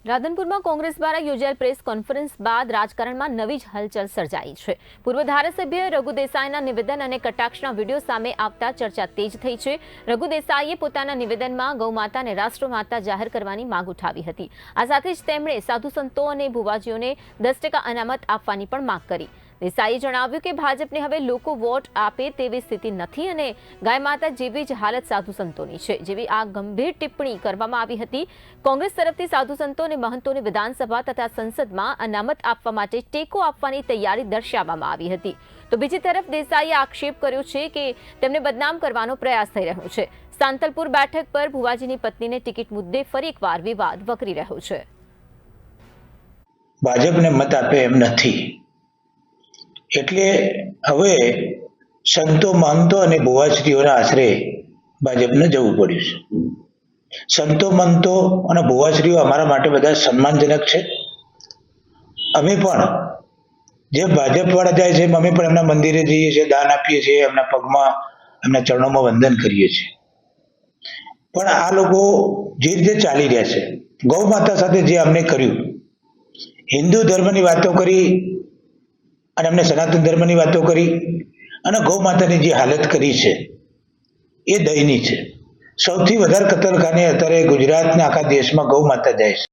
રાધનપુરમાં કોંગ્રેસ દ્વારા યોજાયેલ press conference બાદ રાજકારણમાં નવી જ હલચલ સર્જાઈ છે। પૂર્વ ધારાસભ્ય રઘુ દેસાઈના નિવેદન અને કટાક્ષના વિડીયો સામે આવતા ચર્ચા તેજ થઈ છે। રઘુ દેસાઈએ પોતાના નિવેદનમાં ગૌમાતાને રાષ્ટ્રમાતા જાહેર કરવાની માંગ ઉઠાવી હતી। આ સાથે જ તેમણે સાધુ સંતો અને ભુવાજીઓને 10% અનામત આપવાની પણ માંગ કરી। દેસાઈએ જણાવ્યું કે ભાજપને હવે લોકો વોટ આપે તેવી સ્થિતિ નથી અને ગાય માતા જેવી જ હાલત સાધુ સંતોની છે જેવી આ ગંભીર ટિપ્પણી કરવામાં આવી હતી। કોંગ્રેસ તરફથી સાધુ સંતો અને મહંતોને વિધાનસભા તથા સંસદમાં અનામત આપવા માટે ટેકો આપવાની તૈયારી દર્શાવવામાં આવી હતી। તો બીજી તરફ દેસાઈએ આક્ષેપ કર્યો છે કે તેમને બદનામ કરવાનો પ્રયાસ થઈ રહ્યો છે। સાંતલપુર બેઠક પર ભુવાજીની પત્નીને ટિકિટ મુદ્દે ફરી એકવાર વિવાદ વકરી રહ્યો છે। ભાજપને મત આપે એમ નથી એટલે હવે સંતો મહંતો અને ભુવાશ્રીઓના આશરે ભાજપને જવું પડ્યું છે। સંતો મહંતો અને ભુવાશ્રીઓ અમારા માટે બધા સન્માનજનક છે। અમે પણ જે ભાજપ વાળા જાય છે અમે પણ એમના મંદિરે જઈએ છીએ, દાન આપીએ છીએ, એમના પગમાં એમના ચરણોમાં વંદન કરીએ છીએ। પણ આ લોકો જે રીતે ચાલી રહ્યા છે, ગૌ માતા સાથે જે અમને કર્યું, હિન્દુ ધર્મની વાતો કરી અને અમને સનાતન ધર્મની વાતો કરી અને ગૌ માતાની જે હાલત કરી છે એ દયનીય છે। સૌથી વધારે કતલખાને અત્યારે ગુજરાતના આખા દેશમાં ગૌ માતા જાય છે।